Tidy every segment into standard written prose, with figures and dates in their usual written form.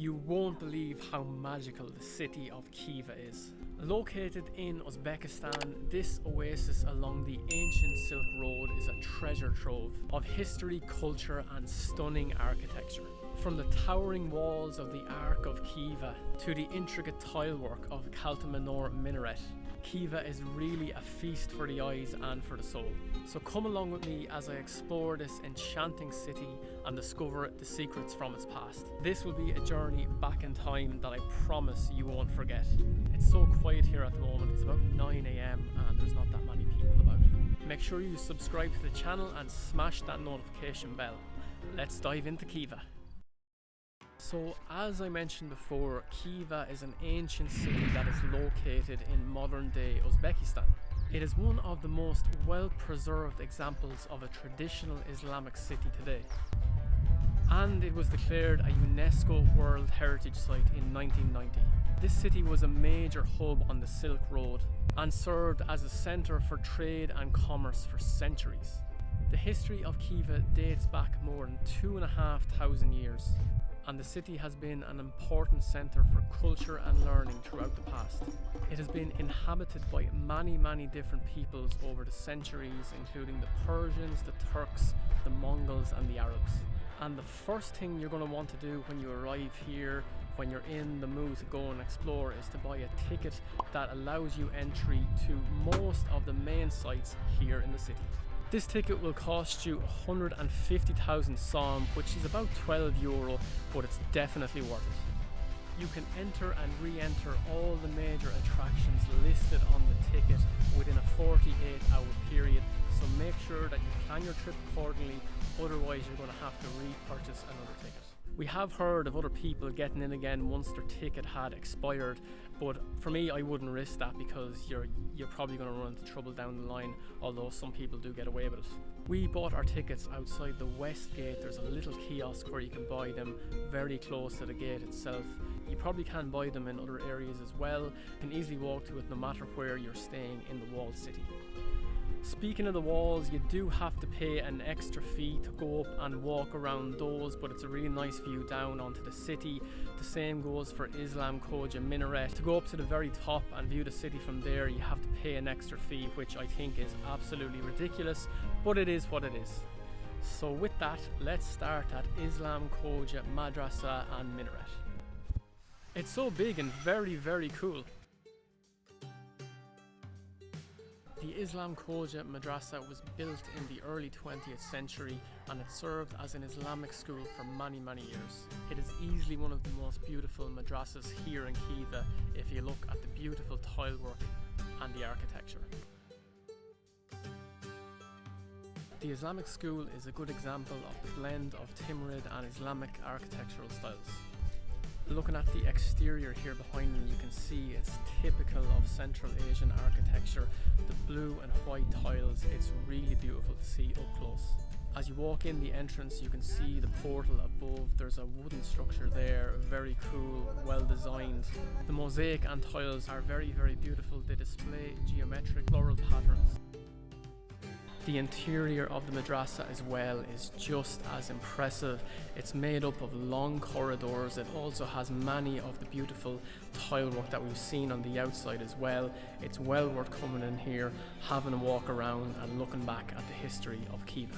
You won't believe how magical the city of Khiva is. Located in Uzbekistan, this oasis along the ancient Silk Road is a treasure trove of history, culture and stunning architecture. From the towering walls of the Ark of Khiva to the intricate tilework of Kalta Minor Minaret, Khiva is really a feast for the eyes and for the soul. So come along with me as I explore this enchanting city and discover the secrets from its past. This will be a journey back in time that I promise you won't forget. It's so quiet here at the moment. It's about 9 AM and there's not that many people about. Make sure you subscribe to the channel and smash that notification bell. Let's dive into Khiva. So, as I mentioned before, Khiva is an ancient city that is located in modern-day Uzbekistan. It is one of the most well-preserved examples of a traditional Islamic city today. And it was declared a UNESCO World Heritage Site in 1990. This city was a major hub on the Silk Road and served as a centre for trade and commerce for centuries. The history of Khiva dates back more than 2,500 years. And the city has been an important centre for culture and learning throughout the past. It has been inhabited by many different peoples over the centuries, including the Persians, the Turks, the Mongols and the Arabs. And the first thing you're going to want to do when you arrive here, when you're in the mood to go and explore, is to buy a ticket that allows you entry to most of the main sites here in the city. This ticket will cost you 150,000 som, which is about €12, but it's definitely worth it. You can enter and re-enter all the major attractions listed on the ticket within a 48-hour period, so make sure that you plan your trip accordingly, otherwise you're going to have to repurchase another ticket. We have heard of other people getting in again once their ticket had expired, but for me I wouldn't risk that because you're probably going to run into trouble down the line, although some people do get away with it. We bought our tickets outside the west gate. There's a little kiosk where you can buy them very close to the gate itself. You probably can buy them in other areas as well. You can easily walk to it no matter where you're staying in the walled city. Speaking of the walls, you do have to pay an extra fee to go up and walk around those, but it's a really nice view down onto the city. The same goes for Islam Khoja Minaret. To go up to the very top and view the city from there, you have to pay an extra fee, which I think is absolutely ridiculous, but it is what it is. So with that, let's start at Islam Khoja Madrassah and Minaret. It's so big and very cool. The Islam Khoja Madrassah was built in the early 20th century and it served as an Islamic school for many years. It is easily one of the most beautiful madrassas here in Khiva if you look at the beautiful tilework and the architecture. The Islamic school is a good example of the blend of Timurid and Islamic architectural styles. Looking at the exterior here behind me, you can see it's typical of Central Asian architecture. The blue and white tiles, it's really beautiful to see up close. As you walk in the entrance, you can see the portal above. There's a wooden structure there, very cool, well designed. The mosaic and tiles are very beautiful. They display geometric floral patterns. The interior of the madrassah as well is just as impressive. It's made up of long corridors. It also has many of the beautiful tilework that we've seen on the outside as well. It's well worth coming in here, having a walk around and looking back at the history of Khiva.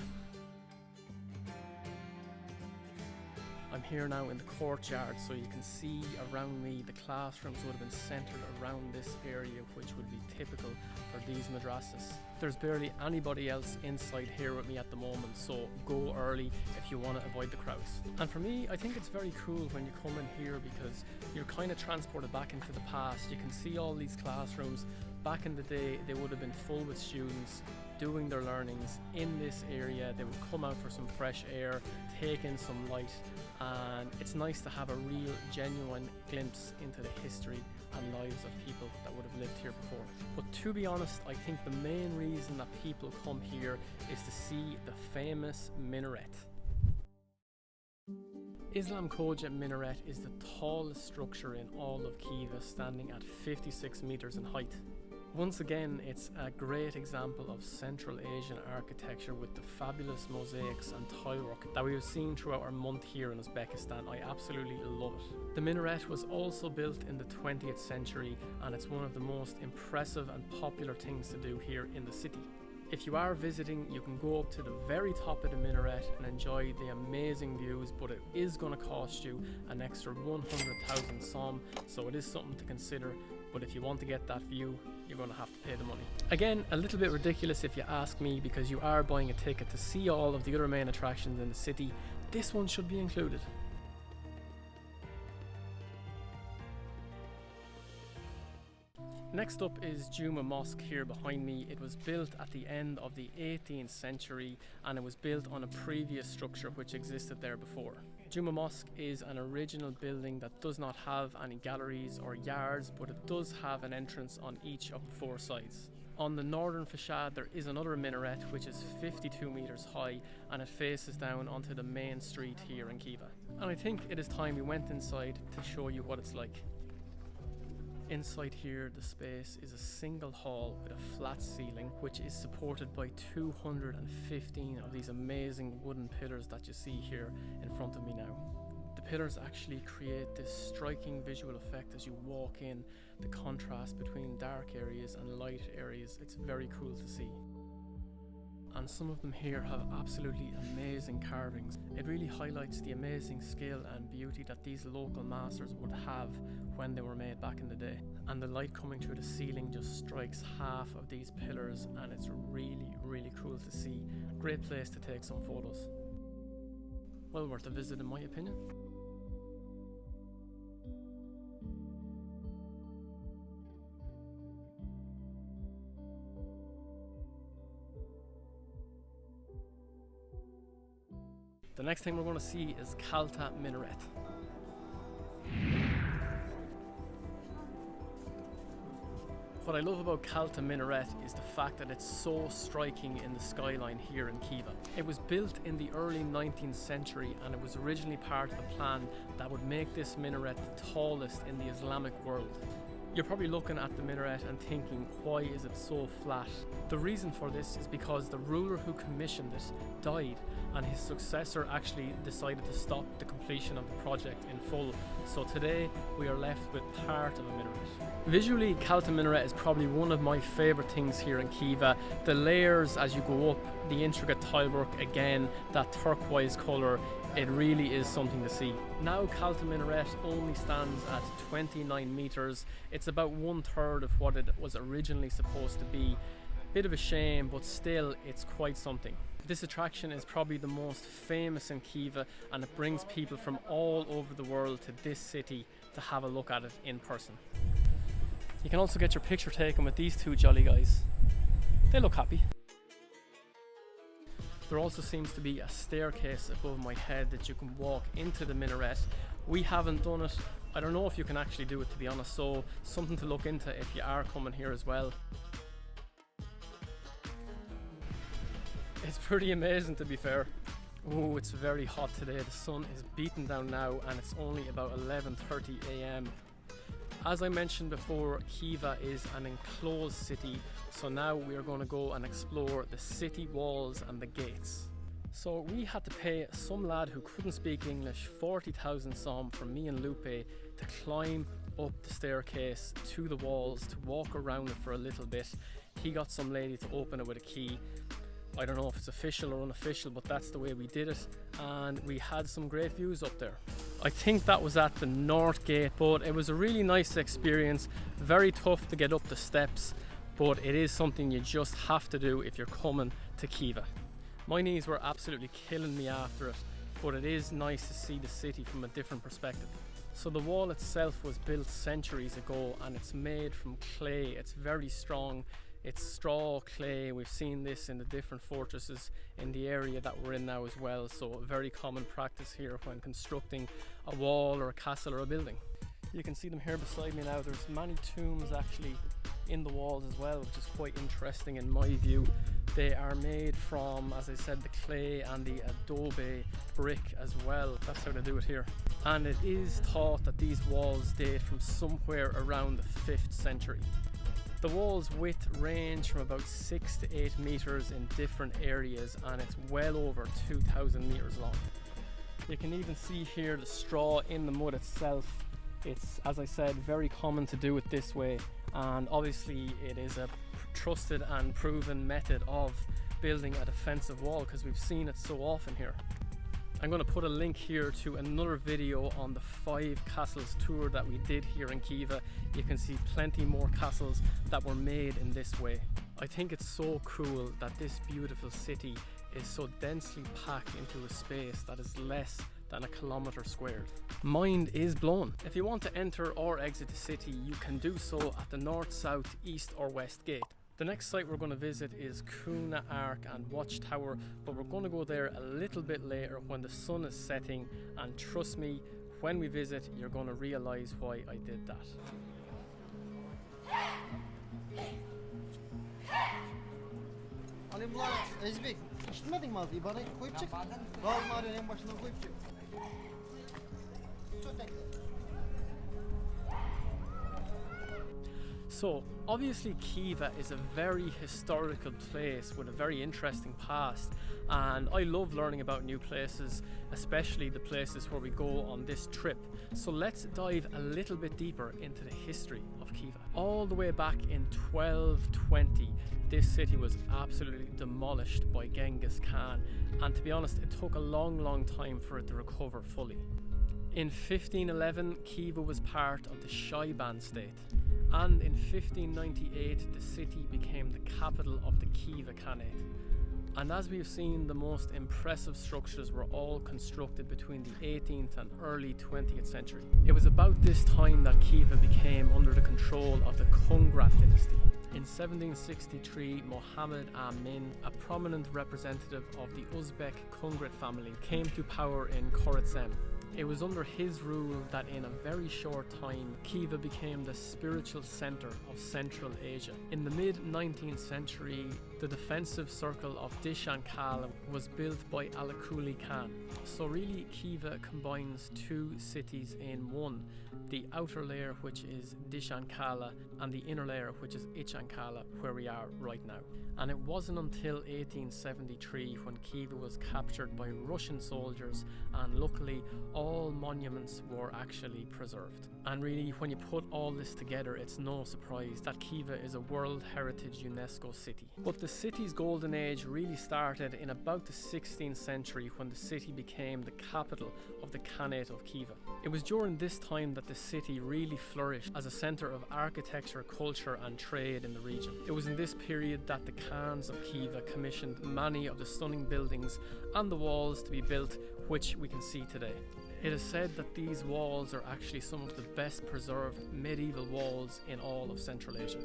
I'm here now in the courtyard, so you can see around me the classrooms would have been centered around this area, which would be typical for these madrassas. There's barely anybody else inside here with me at the moment, so go early if you want to avoid the crowds. And for me, I think it's very cool when you come in here because you're kind of transported back into the past. You can see all these classrooms. Back in the day, they would have been full with students doing their learnings in this area. They would come out for some fresh air, take in some light, and it's nice to have a real genuine glimpse into the history and lives of people that would have lived here before. But to be honest, I think the main reason that people come here is to see the famous minaret. Islam Khoja Minaret is the tallest structure in all of Khiva, standing at 56 meters in height. Once again, it's a great example of Central Asian architecture with the fabulous mosaics and tilework that we have seen throughout our month here in Uzbekistan. I absolutely love it. The minaret was also built in the 20th century, and it's one of the most impressive and popular things to do here in the city. If you are visiting, you can go up to the very top of the minaret and enjoy the amazing views, but it is going to cost you an extra 100,000 som, so it is something to consider. But if you want to get that view, you're going to have to pay the money. Again, a little bit ridiculous if you ask me, because you are buying a ticket to see all of the other main attractions in the city. This one should be included. Next up is Juma Mosque here behind me. It was built at the end of the 18th century, and it was built on a previous structure which existed there before. Juma Mosque is an original building that does not have any galleries or yards, but it does have an entrance on each of the 4 sides. On the northern facade there is another minaret which is 52 meters high, and it faces down onto the main street here in Khiva. And I think it is time we went inside to show you what it's like. Inside here, the space is a single hall with a flat ceiling, which is supported by 215 of these amazing wooden pillars that you see here in front of me now. The pillars actually create this striking visual effect as you walk in, the contrast between dark areas and light areas. It's very cool to see. And some of them here have absolutely amazing carvings. It really highlights the amazing skill and beauty that these local masters would have when they were made back in the day. And the light coming through the ceiling just strikes half of these pillars, and it's really, really cool to see. Great place to take some photos. Well worth a visit in my opinion. The next thing we're going to see is Kalta Minaret. What I love about Kalta Minaret is the fact that it's so striking in the skyline here in Khiva. It was built in the early 19th century, and it was originally part of a plan that would make this minaret the tallest in the Islamic world. You're probably looking at the minaret and thinking, why is it so flat? The reason for this is because the ruler who commissioned it died, and his successor actually decided to stop the completion of the project in full. So today we are left with part of a minaret. Visually, Kalta Minaret is probably one of my favourite things here in Khiva. The layers as you go up, the intricate tilework, again, that turquoise colour, it really is something to see. Now Kalta Minaret only stands at 29 metres. It's about 1/3 of what it was originally supposed to be. Bit of a shame, but still it's quite something. This attraction is probably the most famous in Khiva, and it brings people from all over the world to this city to have a look at it in person. You can also get your picture taken with these two jolly guys. They look happy. There also seems to be a staircase above my head that you can walk into the minaret. We haven't done it. I don't know if you can actually do it, to be honest, so something to look into if you are coming here as well. It's pretty amazing, to be fair. Oh, it's very hot today. The sun is beating down now, and it's only about 11:30 a.m. As I mentioned before, Khiva is an enclosed city, so now we are going to go and explore the city walls and the gates. So we had to pay some lad who couldn't speak English 40,000 som for me and Lupe to climb up the staircase to the walls, to walk around it for a little bit. He got some lady to open it with a key. I don't know if it's official or unofficial, but that's the way we did it, and we had some great views up there. I think that was at the north gate, but it was a really nice experience. Very tough to get up the steps, but it is something you just have to do if you're coming to Khiva. My knees were absolutely killing me after it, but it is nice to see the city from a different perspective. So the wall itself was built centuries ago, and it's made from clay. It's very strong. It's straw clay. We've seen this in the different fortresses in the area that we're in now as well, so a very common practice here when constructing a wall or a castle or a building. You can see them here beside me now. There's many tombs actually in the walls as well, which is quite interesting in my view. They are made from, as I said, the clay and the adobe brick as well. That's how they do it here. And it is thought that these walls date from somewhere around the 5th century. The wall's width range from about 6 to 8 meters in different areas, and it's well over 2,000 meters long. You can even see here the straw in the mud itself. It's, as I said, very common to do it this way, and obviously it is a trusted and proven method of building a defensive wall because we've seen it so often here. I'm going to put a link here to another video on the 5 castles tour that we did here in Khiva. You can see plenty more castles that were made in this way. I think it's so cool that this beautiful city is so densely packed into a space that is less than a kilometre squared. Mind is blown. If you want to enter or exit the city, you can do so at the north, south, east or west gate. The next site we're going to visit is Kuhna Ark and Watchtower, but we're going to go there a little bit later when the sun is setting, and trust me, when we visit you're going to realise why I did that. So obviously Khiva is a very historical place with a very interesting past, and I love learning about new places, especially the places where we go on this trip. So let's dive a little bit deeper into the history of Khiva. All the way back in 1220, this city was absolutely demolished by Genghis Khan, and to be honest, it took a long time for it to recover fully. In 1511, Khiva was part of the Shaiban state, and in 1598 the city became the capital of the Khiva Khanate. And as we've seen, the most impressive structures were all constructed between the 18th and early 20th century. It was about this time that Khiva became under the control of the Kungrat dynasty. In 1763, Muhammad Amin, a prominent representative of the Uzbek Kungrat family, came to power in Khorasan. It was under his rule that in a very short time, Khiva became the spiritual center of Central Asia. In the mid-19th century, the defensive circle of Dishankala was built by Alakuli Khan. So really, Khiva combines 2 cities in one, the outer layer which is Dishankala and the inner layer which is Ichankala, where we are right now. And it wasn't until 1873 when Khiva was captured by Russian soldiers, and luckily all monuments were actually preserved. And really, when you put all this together, it's no surprise that Khiva is a World Heritage UNESCO city. But the city's golden age really started in about the 16th century when the city became the capital of the Khanate of Khiva. It was during this time that the city really flourished as a centre of architecture, culture and trade in the region. It was in this period that the Khans of Khiva commissioned many of the stunning buildings and the walls to be built, which we can see today. It is said that these walls are actually some of the best preserved medieval walls in all of Central Asia.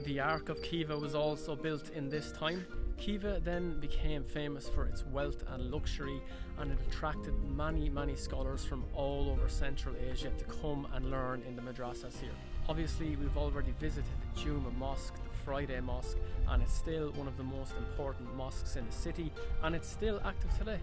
The Ark of Khiva was also built in this time. Khiva then became famous for its wealth and luxury, and it attracted many scholars from all over Central Asia to come and learn in the madrassahs here. Obviously, we've already visited the Juma Mosque, the Friday Mosque, and it's still one of the most important mosques in the city, and it's still active today.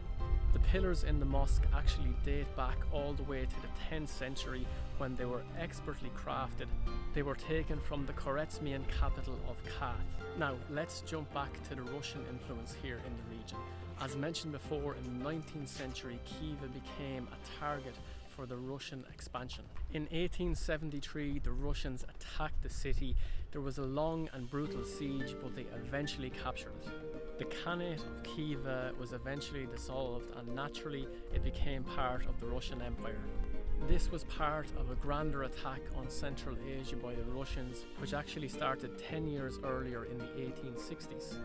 The pillars in the mosque actually date back all the way to the 10th century when they were expertly crafted. They were taken from the Khwarezmian capital of Kath. Now let's jump back to the Russian influence here in the region. As mentioned before, in the 19th century, Khiva became a target for the Russian expansion. In 1873, the Russians attacked the city. There was a long and brutal siege, but they eventually captured it. The Khanate of Khiva was eventually dissolved, and naturally it became part of the Russian Empire. This was part of a grander attack on Central Asia by the Russians, which actually started 10 years earlier in the 1860s.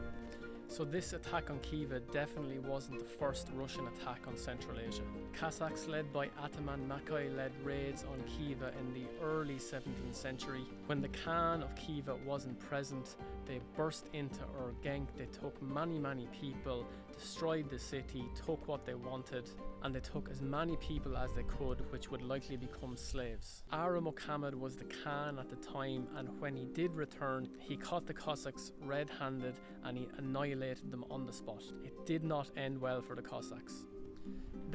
So this attack on Khiva definitely wasn't the first Russian attack on Central Asia. Kazakhs led by Ataman Makai led raids on Khiva in the early 17th century. When the Khan of Khiva wasn't present, they burst into Urgenk. They took many people, destroyed the city, took what they wanted, and they took as many people as they could, which would likely become slaves. Ara Muhammad was the Khan at the time, and when he did return, he caught the Cossacks red-handed and he annihilated them on the spot. It did not end well for the Cossacks.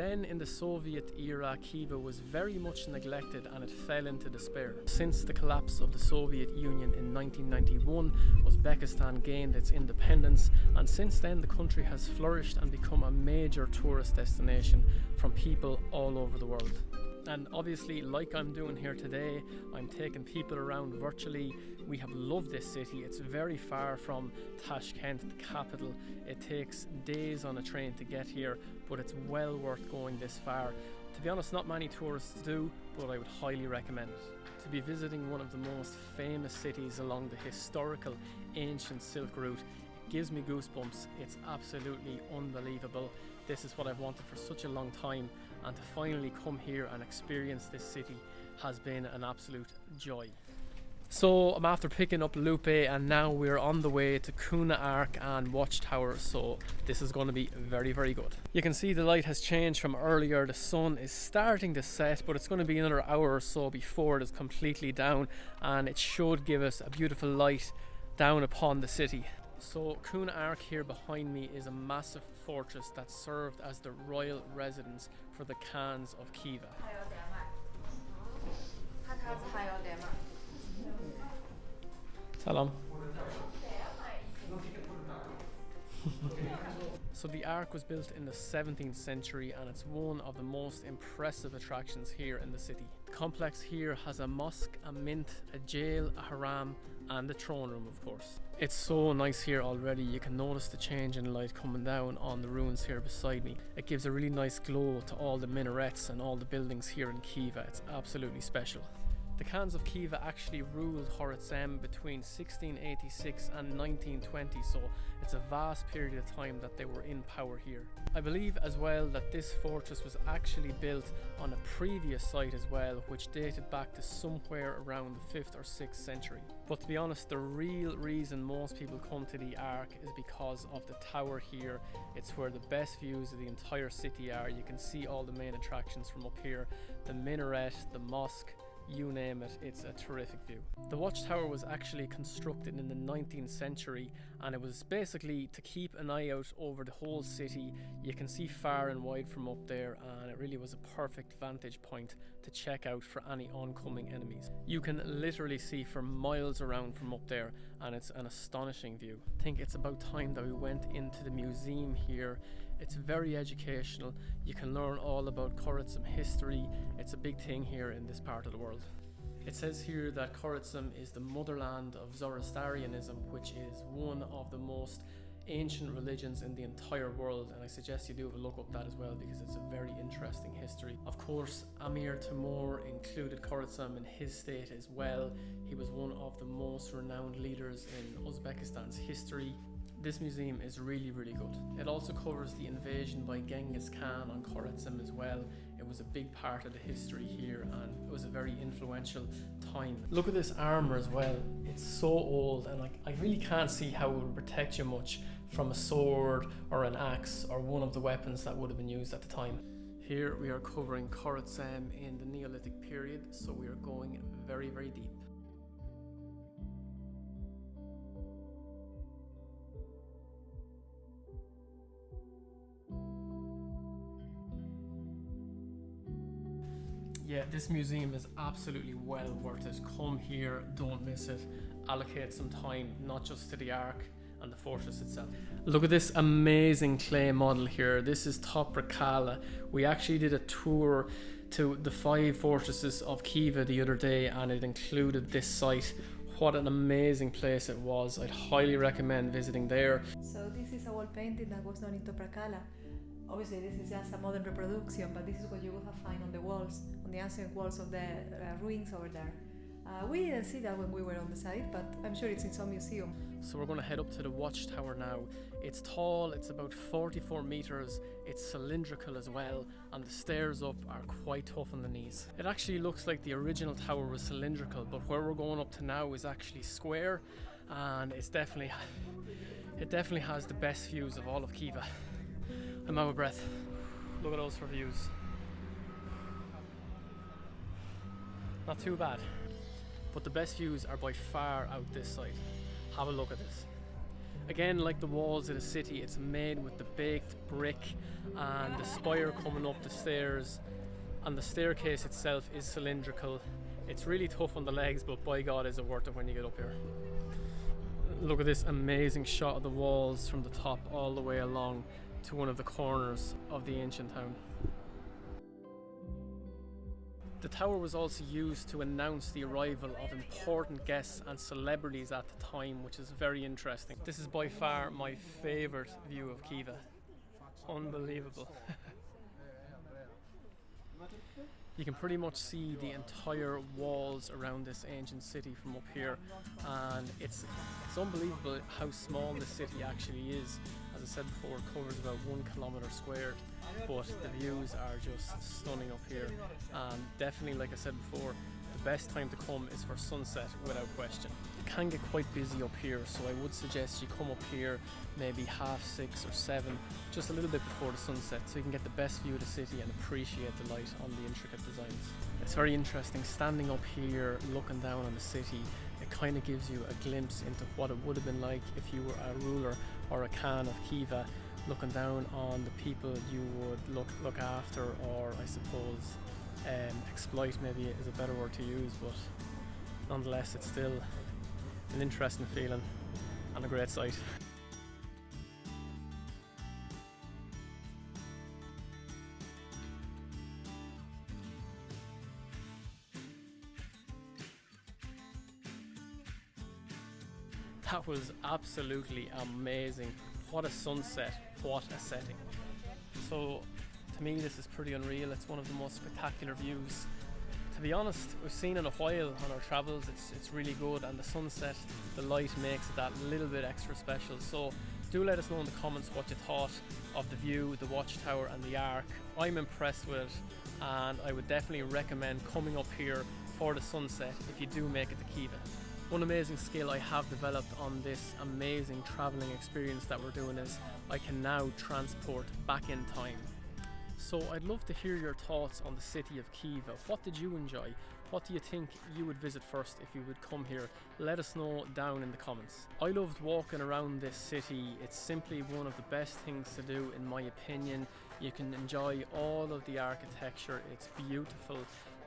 Then in the Soviet era, Khiva was very much neglected and it fell into despair. Since the collapse of the Soviet Union in 1991, Uzbekistan gained its independence, and since then the country has flourished and become a major tourist destination from people all over the world. And obviously, like I'm doing here today, I'm taking people around virtually. We have loved this city. It's very far from Tashkent, the capital. It takes days on a train to get here, but it's well worth going this far. To be honest, not many tourists do, but I would highly recommend it. To be visiting one of the most famous cities along the historical ancient Silk Route, it gives me goosebumps. It's absolutely unbelievable. This is what I've wanted for such a long time, and to finally come here and experience this city has been an absolute joy. So I'm after picking up Lupe, and now we're on the way to Kuhna Ark and Watchtower, so this is going to be very, very good. You can see the light has changed from earlier. The sun is starting to set, but it's going to be another hour or so before it is completely down, and it should give us a beautiful light down upon the city. So Kuhna Ark here behind me is a massive fortress that served as the royal residence for the Khans of Khiva. Salam. So the Ark was built in the 17th century and it's one of the most impressive attractions here in the city. The complex here has a mosque, a mint, a jail, a haram and the throne room, of course. It's so nice here already. You can notice the change in light coming down on the ruins here beside me. It gives a really nice glow to all the minarets and all the buildings here in Khiva. It's absolutely special. The Khans of Khiva actually ruled Khorasan between 1686 and 1920, so it's a vast period of time that they were in power here. I believe as well that this fortress was actually built on a previous site as well, which dated back to somewhere around the 5th or 6th century. But to be honest, the real reason most people come to the Ark is because of the tower here. It's where the best views of the entire city are. You can see all the main attractions from up here, the minaret, the mosque, you name it, it's a terrific view. The watchtower was actually constructed in the 19th century and it was basically to keep an eye out over the whole city. You can see far and wide from up there and it really was a perfect vantage point to check out for any oncoming enemies. You can literally see for miles around from up there and it's an astonishing view. I think it's about time that we went into the museum here. It's very educational. You can learn all about Khorasan history. It's a big thing here in this part of the world. It says here that Khorasan is the motherland of Zoroastrianism, which is one of the most ancient religions in the entire world, and I suggest you do have a look up that as well because it's a very interesting history. Of course, Amir Timur included Khorasan in his state as well. He was one of the most renowned leaders in Uzbekistan's history. This museum is really, really good. It also covers the invasion by Genghis Khan on Khorasan as well. It was a big part of the history here and it was a very influential time. Look at this armor as well. It's so old and I really can't see how it would protect you much from a sword or an axe or one of the weapons that would have been used at the time. Here we are covering Khorasan in the Neolithic period, so we are going very, very deep. Yeah, this museum is absolutely well worth it. Come here, don't miss it. Allocate some time, not just to the Ark and the fortress itself. Look at this amazing clay model here. This is Toprakala. We actually did a tour to the 5 fortresses of Khiva the other day and it included this site. What an amazing place it was. I'd highly recommend visiting there. So this is a wall painting that was done in Toprakala. Obviously this is just a modern reproduction, but this is what you will find on the walls, on the ancient walls of the ruins over there. We didn't see that when we were on the site, but I'm sure it's in some museum. So we're going to head up to the watchtower now. It's tall, it's about 44 meters, it's cylindrical as well, and the stairs up are quite tough on the knees. It actually looks like the original tower was cylindrical, but where we're going up to now is actually square, and it definitely has the best views of all of Khiva. I'm out of breath. Look at those for views. Not too bad. But the best views are by far out this side. Have a look at this. Again, like the walls of the city, it's made with the baked brick and the spire coming up the stairs, and the staircase itself is cylindrical. It's really tough on the legs, but by God is it worth it when you get up here. Look at this amazing shot of the walls from the top all the way along to one of the corners of the ancient town. The tower was also used to announce the arrival of important guests and celebrities at the time, which is very interesting. This is by far my favourite view of Khiva. Unbelievable. You can pretty much see the entire walls around this ancient city from up here, and it's unbelievable how small this city actually is. As I said before, it covers about 1 kilometre squared, but the views are just stunning up here. And definitely, like I said before, the best time to come is for sunset without question. It can get quite busy up here, so I would suggest you come up here maybe 6:30 or 7, just a little bit before the sunset, so you can get the best view of the city and appreciate the light on the intricate designs. It's very interesting standing up here looking down on the city. It kind of gives you a glimpse into what it would have been like if you were a ruler or a Khan of Khiva, looking down on the people you would look after, or I suppose exploit maybe is a better word to use, but nonetheless it's still an interesting feeling and a great sight. That was absolutely amazing. What a sunset, what a setting. So to me this is pretty unreal. It's one of the most spectacular views, to be honest, we've seen in a while on our travels. It's really good, and the sunset, the light makes it that little bit extra special. So do let us know in the comments what you thought of the view, the watchtower and the Ark. I'm impressed with it, and I would definitely recommend coming up here for the sunset if you do make it to Khiva. One amazing skill I have developed on this amazing travelling experience that we're doing is I can now transport back in time. So I'd love to hear your thoughts on the city of Khiva. What did you enjoy? What do you think you would visit first if you would come here? Let us know down in the comments. I loved walking around this city. It's simply one of the best things to do in my opinion. You can enjoy all of the architecture. It's beautiful.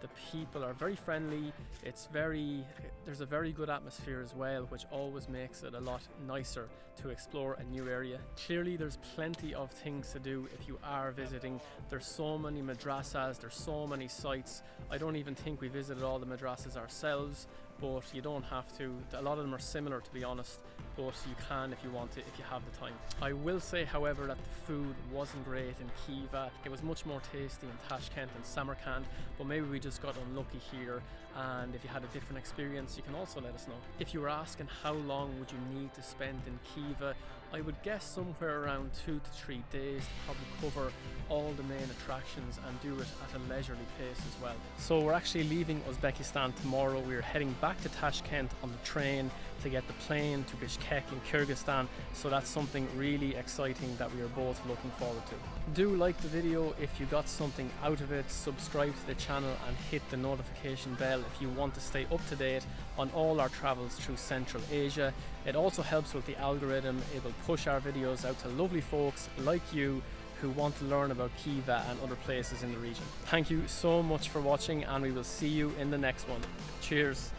The people are very friendly. There's a very good atmosphere as well, which always makes it a lot nicer to explore a new area. Clearly there's plenty of things to do if you are visiting. There's so many madrassahs, there's so many sites. I don't even think we visited all the madrassahs ourselves, but you don't have to. A lot of them are similar, to be honest, but you can if you want to, if you have the time. I will say, however, that the food wasn't great in Khiva. It was much more tasty in Tashkent and Samarkand, but maybe we just got unlucky here. And if you had a different experience, you can also let us know. If you were asking how long would you need to spend in Khiva, I would guess somewhere around 2 to 3 days to probably cover all the main attractions and do it at a leisurely pace as well. So we're actually leaving Uzbekistan tomorrow. We're heading back to Tashkent on the train to get the plane to Bishkek in Kyrgyzstan. So that's something really exciting that we are both looking forward to. Do like the video if you got something out of it. Subscribe to the channel and hit the notification bell if you want to stay up to date on all our travels through Central Asia. It also helps with the algorithm. It will push our videos out to lovely folks like you who want to learn about Khiva and other places in the region. Thank you so much for watching, and we will see you in the next one. Cheers.